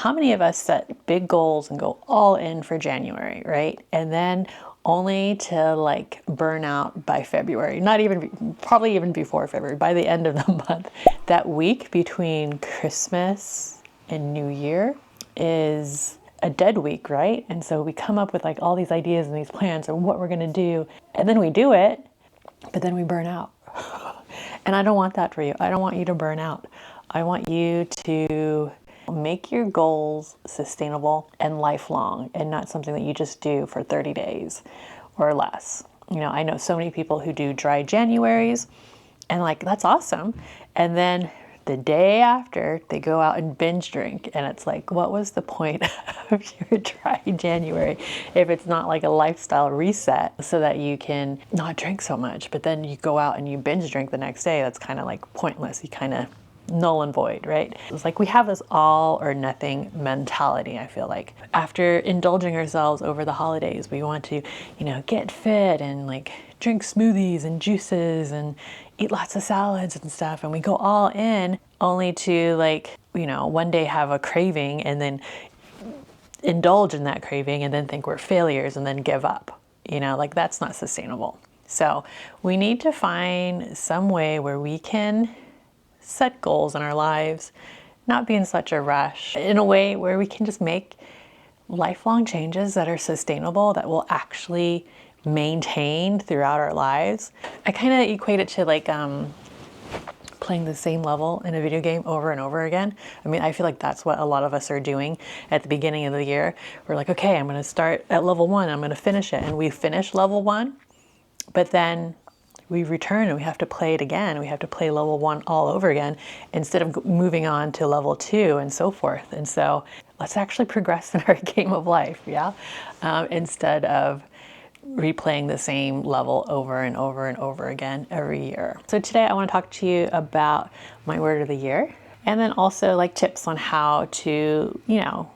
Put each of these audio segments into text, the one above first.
how many of us set big goals and go all in for January, right? And then only to like burn out by February, not even, probably even before February, by the end of the month. That week between Christmas and New Year is a dead week, right? And so we come up with like all these ideas and these plans and what we're gonna do, and then we do it, but then we burn out. And I don't want that for you. I don't want you to burn out. I want you to make your goals sustainable and lifelong, and not something that you just do for 30 days or less. You know, I know so many people who do dry Januaries, and like, that's awesome. And then the day after, they go out and binge drink, and it's like, what was the point of your dry January if it's not like a lifestyle reset so that you can not drink so much? But then you go out and you binge drink the next day. That's kind of like pointless. You kind of null and void, right? It's like we have this all or nothing mentality, I feel like. After indulging ourselves over the holidays, we want to, get fit and like drink smoothies and juices and eat lots of salads and stuff. And we go all in only to like, one day have a craving and then indulge in that craving and then think we're failures and then give up. Like that's not sustainable. So we need to find some way where we can set goals in our lives, not be in such a rush, in a way where we can just make lifelong changes that are sustainable, that will actually maintain throughout our lives. I kind of equate it to like playing the same level in a video game over and over again. I mean, I feel like that's what a lot of us are doing at the beginning of the year. We're like, okay, I'm going to start at level 1, I'm going to finish it. And we finish level 1, but then we return and we have to play it again. We have to play level 1 all over again instead of moving on to level 2 and so forth. And so let's actually progress in our game of life, yeah? Instead of replaying the same level over and over and over again every year. So today I want to talk to you about my word of the year, and then also like tips on how to,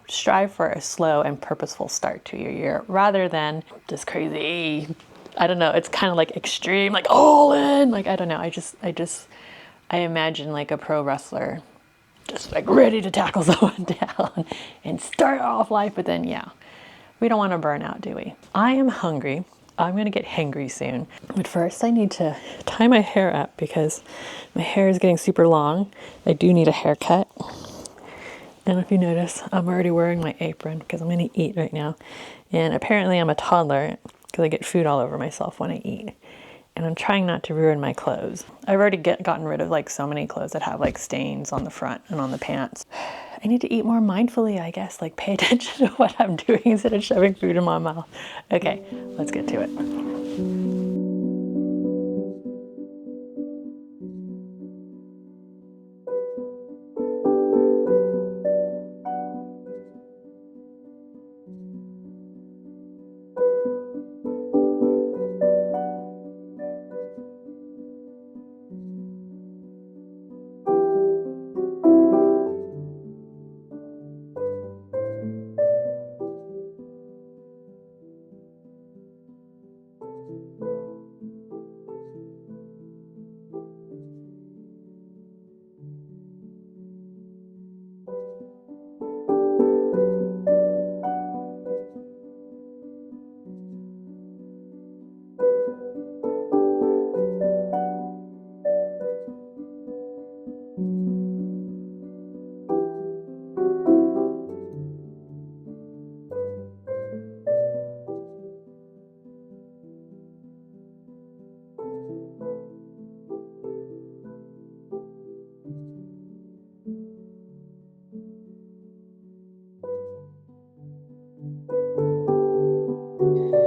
strive for a slow and purposeful start to your year rather than just crazy, I don't know, it's kind of like extreme, like all in, like, I don't know. I imagine like a pro wrestler just like ready to tackle someone down and start off life, but then, we don't want to burn out, do we? I am hungry. I'm going to get hangry soon. But first I need to tie my hair up because my hair is getting super long. I do need a haircut. And if you notice, I'm already wearing my apron because I'm going to eat right now. And apparently I'm a toddler because I get food all over myself when I eat. And I'm trying not to ruin my clothes. I've already gotten rid of like so many clothes that have like stains on the front and on the pants. I need to eat more mindfully, I guess, like pay attention to what I'm doing instead of shoving food in my mouth. Okay, let's get to it.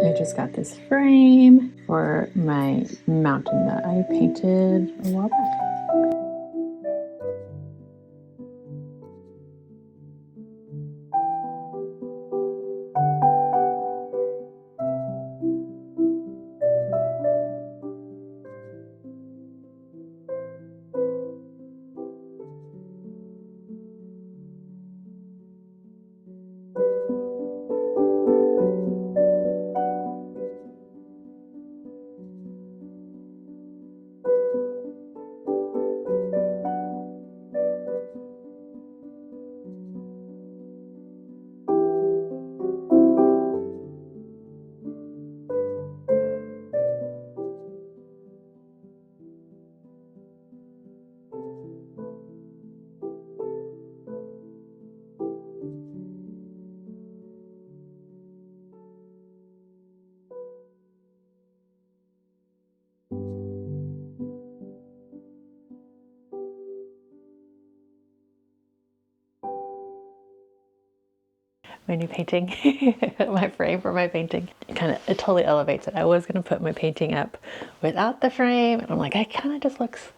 I just got this frame for my mountain that I painted a while back. my new painting, my frame for my painting. It totally elevates it. I was gonna put my painting up without the frame, and I'm like, it kind of just looks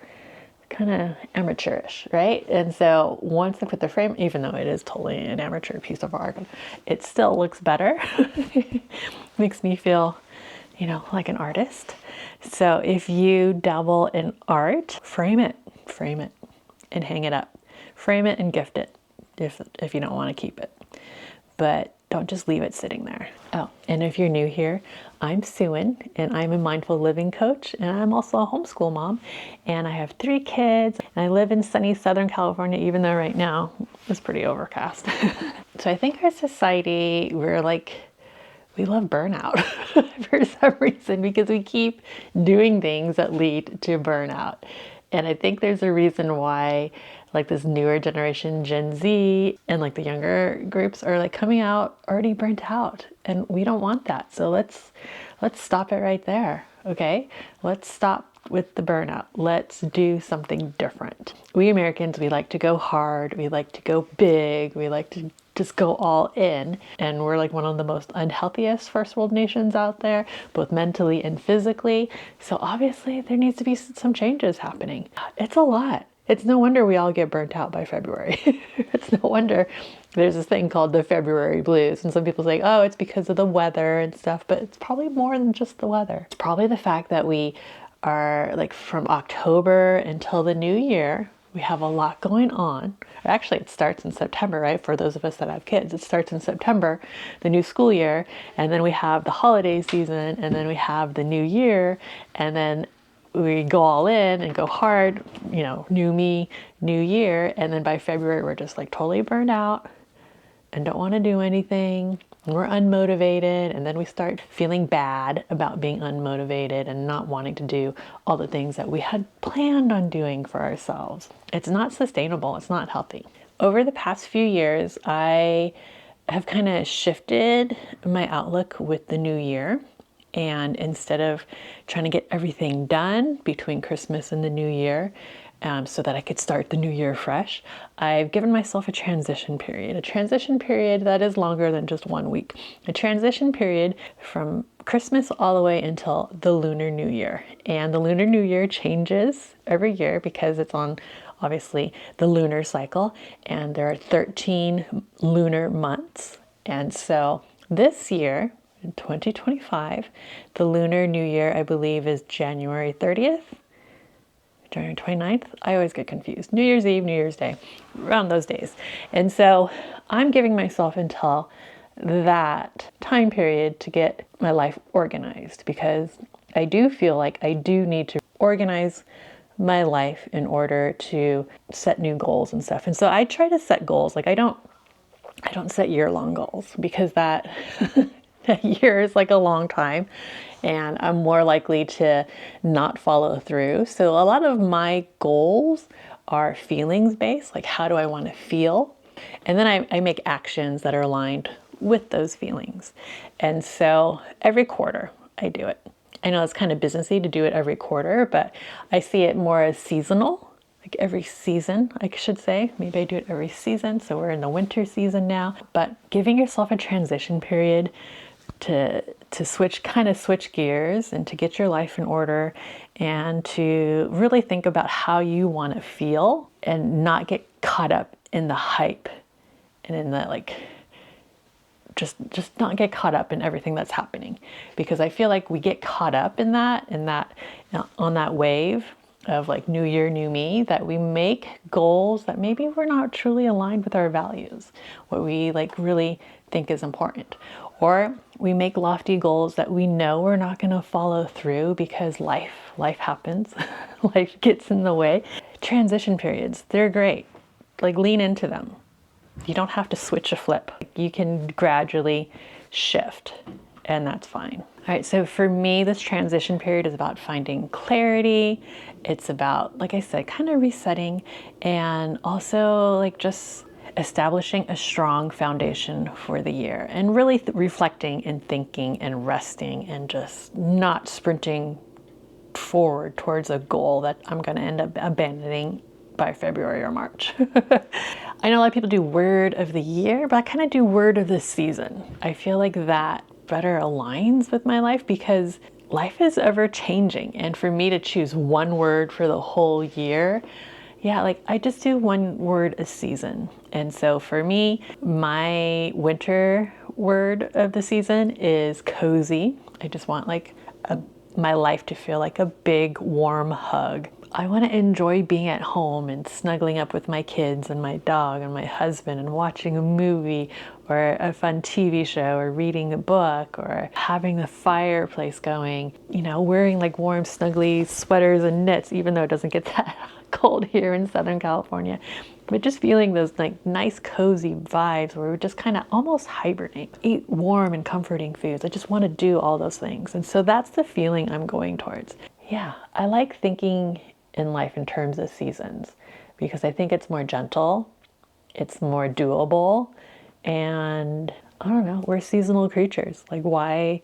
kind of amateurish, right? And so once I put the frame, even though it is totally an amateur piece of art, it still looks better. Makes me feel, like an artist. So if you dabble in art, frame it, and hang it up. Frame it and gift it if you don't want to keep it. But don't just leave it sitting there. Oh, and if you're new here, I'm Suan, and I'm a mindful living coach, and I'm also a homeschool mom, and I have 3 kids, and I live in sunny Southern California, even though right now it's pretty overcast. So I think our society, we love burnout for some reason, because we keep doing things that lead to burnout. And I think there's a reason why this newer generation, Gen Z, and the younger groups are coming out already burnt out, and we don't want that. So let's stop it right there. Okay, let's stop with the burnout. Let's do something different. We Americans, we like to go hard, we like to go big, we like to just go all in, and we're one of the most unhealthiest first world nations out there, both mentally and physically. So obviously there needs to be some changes happening. It's a lot. It's no wonder we all get burnt out by February. It's no wonder there's this thing called the February blues. And some people say, oh, it's because of the weather and stuff, but it's probably more than just the weather. It's probably the fact that we are from October until the new year, we have a lot going on. Actually, it starts in September, right? For those of us that have kids, it starts in September, the new school year, and then we have the holiday season, and then we have the new year, and then we go all in and go hard, new me, new year. And then by February, we're just totally burned out and don't want to do anything. And we're unmotivated. And then we start feeling bad about being unmotivated and not wanting to do all the things that we had planned on doing for ourselves. It's not sustainable. It's not healthy. Over the past few years, I have kind of shifted my outlook with the new year. And instead of trying to get everything done between Christmas and the new year, so that I could start the new year fresh, I've given myself a transition period that is longer than just 1 week. A transition period from Christmas all the way until the Lunar New Year. And the Lunar New Year changes every year because it's on, obviously, the lunar cycle. And there are 13 lunar months. And so this year, in 2025, the Lunar New Year, I believe, is January 30th, January 29th. I always get confused. New Year's Eve, New Year's Day, around those days. And so I'm giving myself until that time period to get my life organized, because I do feel like I do need to organize my life in order to set new goals and stuff. And so I try to set goals. I don't set year-long goals, because that a year is a long time, and I'm more likely to not follow through. So a lot of my goals are feelings based, how do I want to feel? And then I make actions that are aligned with those feelings. And so every quarter I do it. I know it's kind of businessy to do it every quarter, but I see it more as seasonal. Every season, I should say. Maybe I do it every season. So we're in the winter season now. But giving yourself a transition period to switch gears and to get your life in order, and to really think about how you want to feel and not get caught up in the hype and in the just not get caught up in everything that's happening. Because I feel like we get caught up in that on that wave of new year, new me, that we make goals that maybe we're not truly aligned with our values, what we really think is important. Or we make lofty goals that we know we're not going to follow through because life happens. Life gets in the way. Transition periods, they're great. Lean into them. You don't have to switch a flip. You can gradually shift, and that's fine. All right, so for me, this transition period is about finding clarity. It's about, like I said, kind of resetting, and also just establishing a strong foundation for the year, and really reflecting and thinking and resting, and just not sprinting forward towards a goal that I'm going to end up abandoning by February or March. I know a lot of people do word of the year, but I kind of do word of the season. I feel like that better aligns with my life because life is ever changing. And for me to choose one word for the whole year, yeah, like I just do one word a season. And so for me, my winter word of the season is cozy. I just want like my life to feel like a big warm hug. I want to enjoy being at home and snuggling up with my kids and my dog and my husband and watching a movie or a fun TV show or reading a book or having the fireplace going, you know, wearing like warm, snuggly sweaters and knits, even though it doesn't get that cold here in Southern California. But just feeling those like nice cozy vibes where we just kind of almost hibernate, eat warm and comforting foods. I just want to do all those things. And so that's the feeling I'm going towards. Yeah, I like thinking in life in terms of seasons because I think it's more gentle, it's more doable, and I don't know, we're seasonal creatures. Like why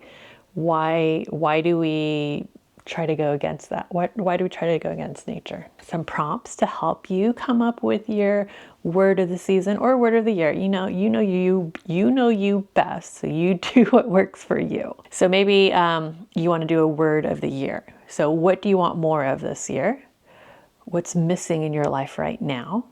do we try to go against that? Why do we try to go against nature? Some prompts to help you come up with your word of the season or word of the year. You know you best, so you do what works for you. So maybe you want to do a word of the year. So what do you want more of this year? What's missing in your life right now?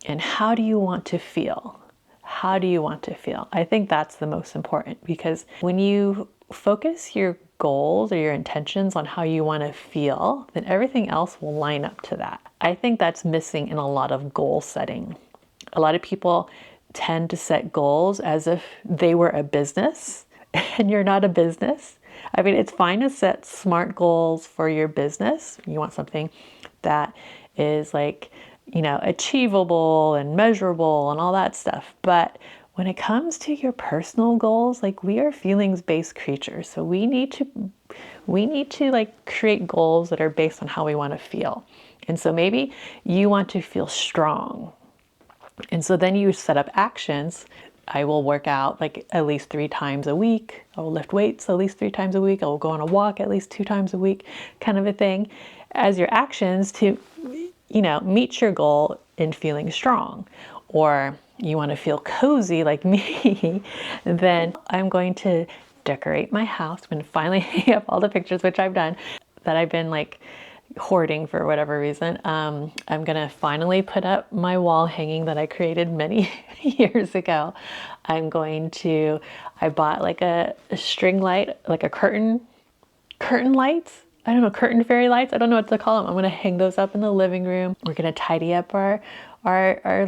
And how do you want to feel? How do you want to feel? I think that's the most important because when you focus your goals or your intentions on how you want to feel, then everything else will line up to that. I think that's missing in a lot of goal setting. A lot of people tend to set goals as if they were a business and you're not a business. I mean, it's fine to set SMART goals for your business. You want something that is like, you know, achievable and measurable and all that stuff. But when it comes to your personal goals, like we are feelings-based creatures. So we need to like create goals that are based on how we want to feel. And so maybe you want to feel strong. And so then you set up actions. I will work out like at least 3 times a week. I will lift weights at least 3 times a week. I will go on a walk at least 2 times a week, kind of a thing, as your actions to, you know, meet your goal in feeling strong. Or you want to feel cozy like me, then I'm going to decorate my house. I'm going to finally hang up all the pictures, which I've done, that I've been like hoarding for whatever reason. I'm gonna finally put up my wall hanging that I created many years ago. I bought like a string light, like a curtain lights. I don't know, curtain fairy lights. I don't know what to call them. I'm gonna hang those up in the living room. We're gonna tidy up our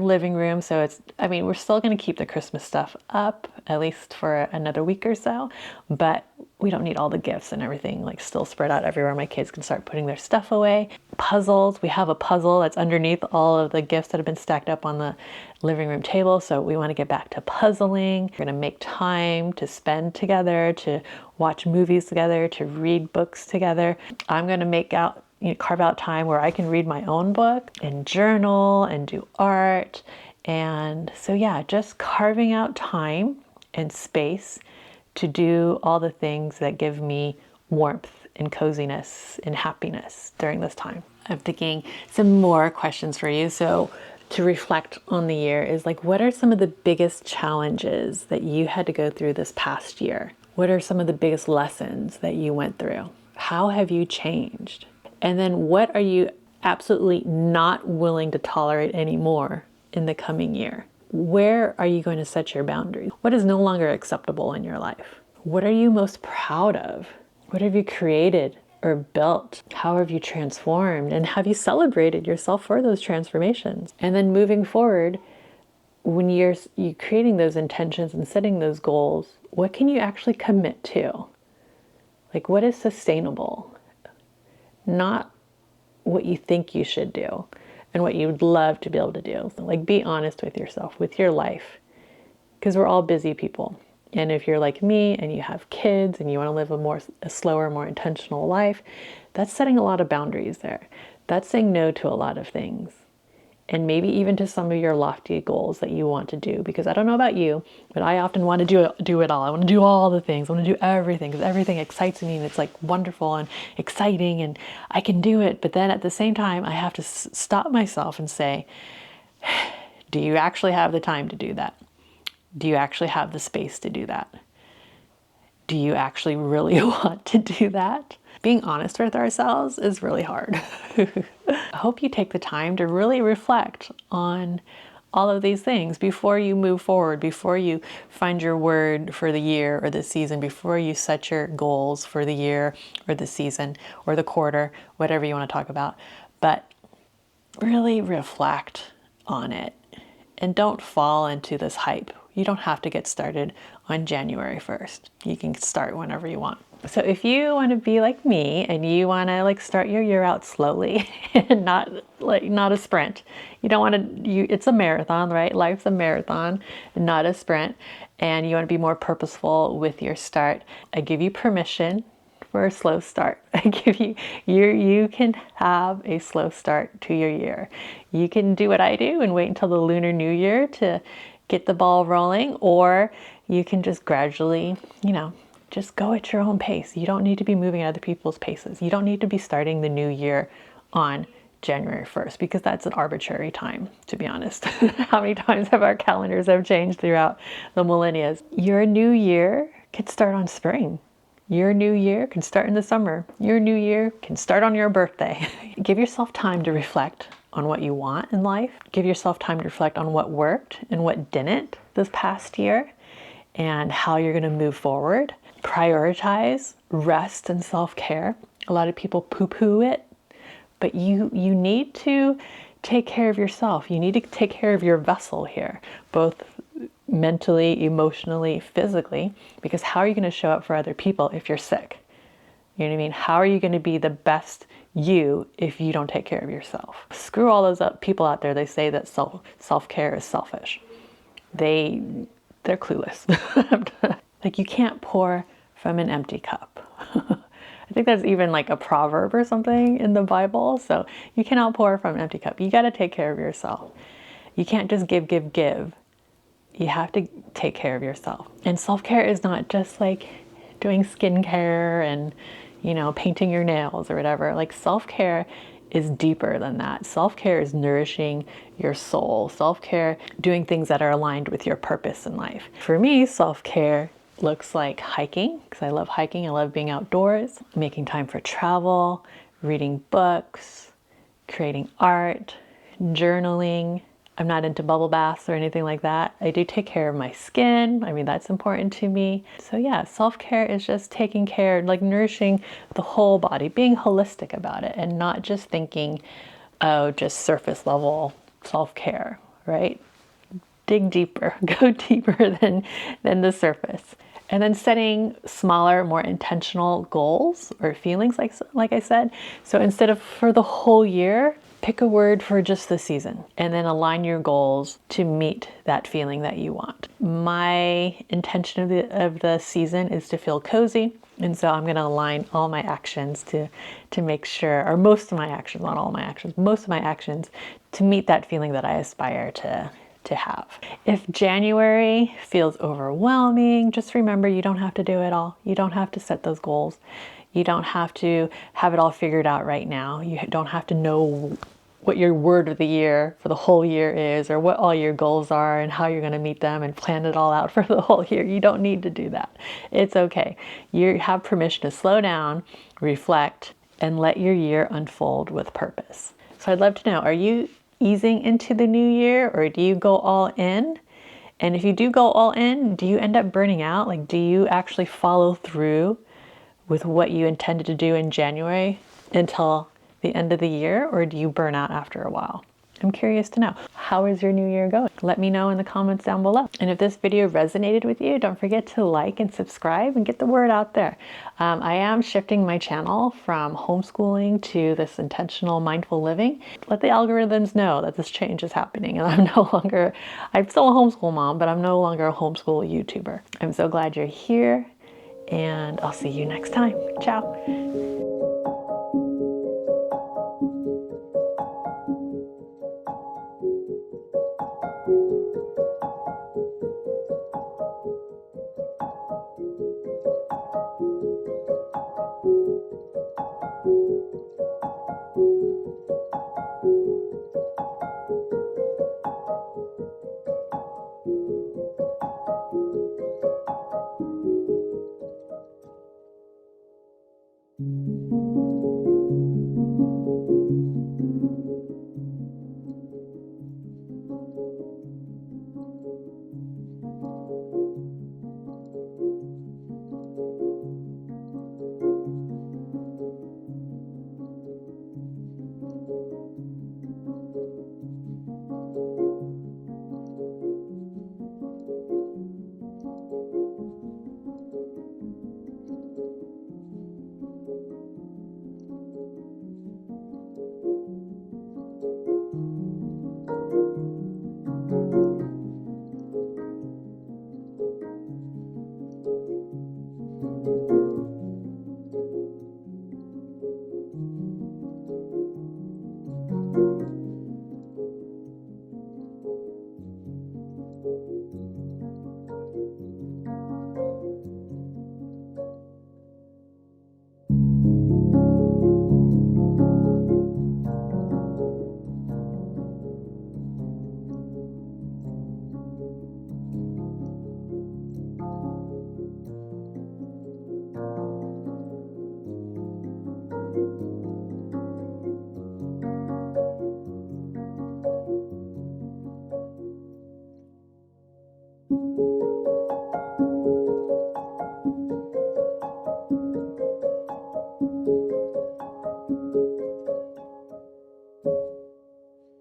living room. So we're still gonna keep the Christmas stuff up, at least for another week or so, but we don't need all the gifts and everything like still spread out everywhere. My kids can start putting their stuff away. Puzzles, we have a puzzle that's underneath all of the gifts that have been stacked up on the living room table. So we want to get back to puzzling. We're going to make time to spend together, to watch movies together, to read books together. I'm going to carve out time where I can read my own book and journal and do art. And so yeah, just carving out time and space to do all the things that give me warmth and coziness and happiness during this time. I'm thinking some more questions for you. So to reflect on the year is like, what are some of the biggest challenges that you had to go through this past year? What are some of the biggest lessons that you went through? How have you changed? And then what are you absolutely not willing to tolerate anymore in the coming year? Where are you going to set your boundaries? What is no longer acceptable in your life? What are you most proud of? What have you created or built? How have you transformed? And have you celebrated yourself for those transformations? And then moving forward, when you're creating those intentions and setting those goals, what can you actually commit to? Like what is sustainable? Not what you think you should do and what you would love to be able to do. So like be honest with yourself, with your life, because we're all busy people. And if you're like me and you have kids and you want to live a slower, more intentional life, that's setting a lot of boundaries there. That's saying no to a lot of things. And maybe even to some of your lofty goals that you want to do. Because I don't know about you, but I often want to do it all. I want to do all the things. I want to do everything because everything excites me and it's like wonderful and exciting and I can do it. But then at the same time, I have to stop myself and say, Do you actually have the time to do that? Do you actually have the space to do that? Do you actually really want to do that? Being honest with ourselves is really hard. I hope you take the time to really reflect on all of these things before you move forward, before you find your word for the year or the season, before you set your goals for the year or the season or the quarter, whatever you want to talk about. But really reflect on it and don't fall into this hype. You don't have to get started on January 1st. You can start whenever you want. So if you want to be like me and you want to like start your year out slowly and not a sprint. You don't want to it's a marathon, right? Life's a marathon, not a sprint. And you want to be more purposeful with your start. I give you permission for a slow start. I give you you can have a slow start to your year. You can do what I do and wait until the Lunar New Year to get the ball rolling, or you can just gradually, just go at your own pace. You don't need to be moving at other people's paces. You don't need to be starting the new year on January 1st, because that's an arbitrary time, to be honest. How many times have our calendars have changed throughout the millennia? Your new year could start on spring. Your new year can start in the summer. Your new year can start on your birthday. Give yourself time to reflect on what you want in life. Give yourself time to reflect on what worked and what didn't this past year and how you're going to move forward. Prioritize rest and self-care. A lot of people poo-poo it, but you need to take care of yourself. You need to take care of your vessel here, both mentally, emotionally, physically, because how are you going to show up for other people if you're sick? You know what I mean? How are you going to be the best you if you don't take care of yourself? Screw all those people out there. They say that self-care is selfish. They're clueless. Like, you can't pour from an empty cup. I think that's even like a proverb or something in the Bible. So you cannot pour from an empty cup. You got to take care of yourself. You can't just give. You have to take care of yourself. And self-care is not just like doing skincare and, painting your nails or whatever. Like, self-care is deeper than that. Self-care is nourishing your soul. Self-care, doing things that are aligned with your purpose in life. For me, self-care looks like hiking, because I love hiking. I love being outdoors, making time for travel, reading books, creating art, journaling. I'm not into bubble baths or anything like that. I do take care of my skin. I mean, that's important to me. So yeah, self-care is just taking care, like nourishing the whole body, being holistic about it and not just thinking, oh, just surface level self-care, right? Dig deeper, go deeper than the surface. And then setting smaller, more intentional goals or feelings, like I said. So instead of for the whole year, pick a word for just the season and then align your goals to meet that feeling that you want. My intention of the season is to feel cozy. And so I'm going to align all my actions to make sure, or most of my actions, not all my actions, most of my actions to meet that feeling that I aspire to have. If January feels overwhelming, just remember you don't have to do it all. You don't have to set those goals. You don't have to have it all figured out right now. You don't have to know what your word of the year for the whole year is, or what all your goals are and how you're going to meet them and plan it all out for the whole year. You don't need to do that. It's okay. You have permission to slow down, reflect, and let your year unfold with purpose. So I'd love to know, are you easing into the new year, or do you go all in? And if you do go all in, do you end up burning out? Like, do you actually follow through with what you intended to do in January until the end of the year, or do you burn out after a while? I'm curious to know. How is your new year going? Let me know in the comments down below. And if this video resonated with you, don't forget to like and subscribe and get the word out there. I am shifting my channel from homeschooling to this intentional mindful living. Let the algorithms know that this change is happening, and I'm still a homeschool mom, but I'm no longer a homeschool YouTuber. I'm so glad you're here, and I'll see you next time. Ciao.